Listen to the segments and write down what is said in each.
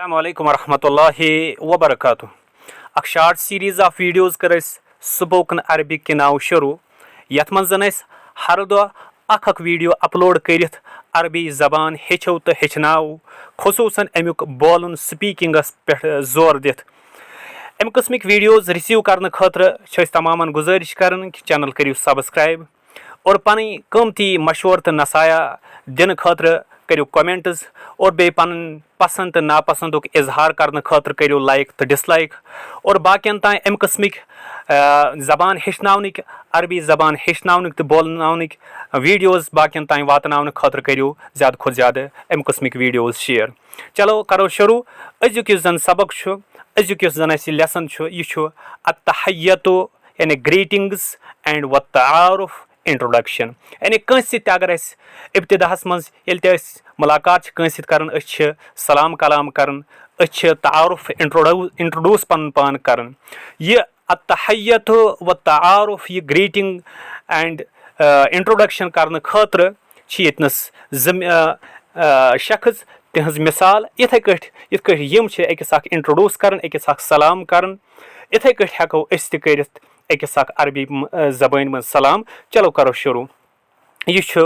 अस्सलामुअलैकुम वरहमतुल्लाहि वबरकातुह। अख शार्ट सीरीज ऑफ वीडियोज़ कर स्पोकन अरबिक के नाव शुरू यथ मन हर दह अख वीडियो अपलोड कर अरबी जबान हेचो तो हेचनाव खसूसन अमुक बोलन स्पीकिंगस पे जोर दित अमि किस्मिक वीडियोज़ रिसीव करने खतर तमाम गुजारिश कर कि चैनल करियो सब्सक्राइब और पन कीमती मशवर तो नसाया दिन खतर करियो कमेंट्स और बे पन पसंद तो नापसंद इजहार करने खतर करियो लाइक तो डिसलाइक और बाकियन तान अमि किस्मिक जबान हेचनावनिक अरबी जबान हेचनावनिक तो बोलनावनिक वीडियोज़ बाकियन तान वातनावने खतर करियो ज़्यादा खुद ज़्यादा अमि किस्मिक वीडियोज़ शेयर। चलो करो शुरू। अजुक जन सबक अजुक जन लेसन यह अत्तहियतु यानी ग्रीटिंग्स एंड व तारुफ इंट्रोडक्शन यानी कंस अगर इब्तिदाहस मज मुलाकात कंस कर सलाम कलाम कर तारुफ इंट्रोड्यूस पन पान कर यह अत्तहियतु व तारुफ यह ग्रीटिंग एंड इंट्रोडक्शन कर खतर शख्स तिहज मिसाल इथे कट यम अकिस इंट्रोड्यूस कर अकिस सलाम कर इथे कट हेको कर अकिस अरबी जबान मज सलाम। चलो करो शुरू। यह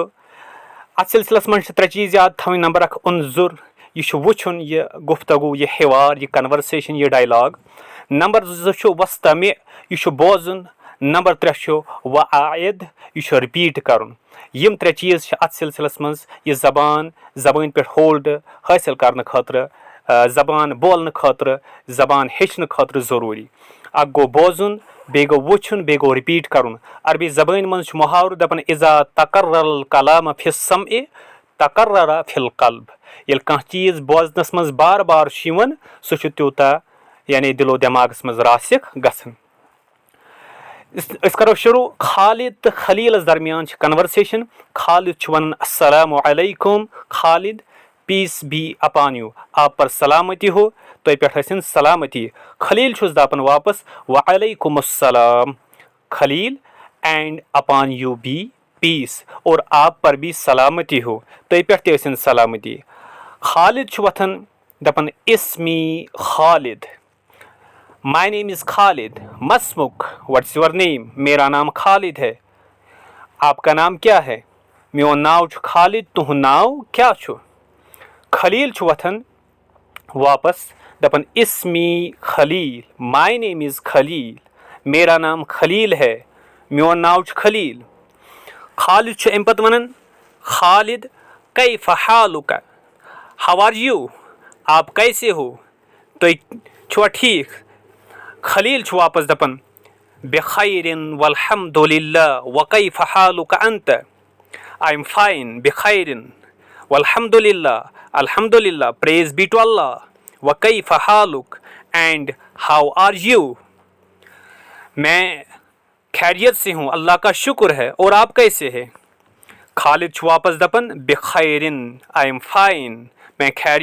अत सिलसिलस मज त्रे चीज़ याद थवन। नंबर अख उन्जुर यह वुचुन यह गुफ्तगू यह हिवार यह कन्वर्सेशन यह डायलॉग। नंबर जो वस्तमे यह बोजुन। नंबर त्रे वायद यह रिपीट कर। यम त्रे चीज़ अत सिलसिलस मज यह जबान पे होल्ड हासिल करने खतर जबान बोलने खतर जबान हेचने खतर ज़रूरी। अख गो बोजुन बे गो वुचुन बे गो रिपीट कर। अरबी जबान मज मुहावर दपन इज़ा तकर्रल कलाम फिस समए तकर्रर फिल कल्ब। ये कह चीज़ बोजनस मज बार बार सह त्यूता यानी दिलो दिमागस मज रासिक गसन। करो शुरू। खालिद तो खलील दरमियान कन्वर्सेशन। खालिद वन अस्सलामु अलैकुम Khalid peace be upon you आप पर सलामती हो तो पे सलामती। खलील दपन वापस वालेकुम अस्सलाम Khalil and upon you be peace और आप पर भी सलामती हो तो पे सलामती। खालिद वथन दपन इस्मी Khalid my name is Khalid मस्मुक व्हाट्स योर नेम मेरा नाम खालिद है। आपका नाम क्या है? मेरो नाव खालिद तुह नाव क्या छु? खलील वथन वापस दपन इस्मी Khalil my name is Khalil मेरा नाम खलील है मेरो नाव खलील। खालिद अम पत वन खालिद कैफ हालुका हाउ आर यू आप कैसे हो तो छुआ ठीक। खलील वापस दपन बेखैरिन वल्हम्दुलिल्लाह व कैफ हालुका अंत आई एम फाइन बेखैरिन वल्हम्दुलिल्लाह अल्हम्दुलिल्लाह प्रेज बी टू अल्लाह व कैफ हालुक एंड हाउ आर यू मैं खैरियत से हूँ अल्लाह का शुक्र है और आप कैसे हैं? खालिद वापस दपन बेखैरिन आई एम फाइन मैं खैरियत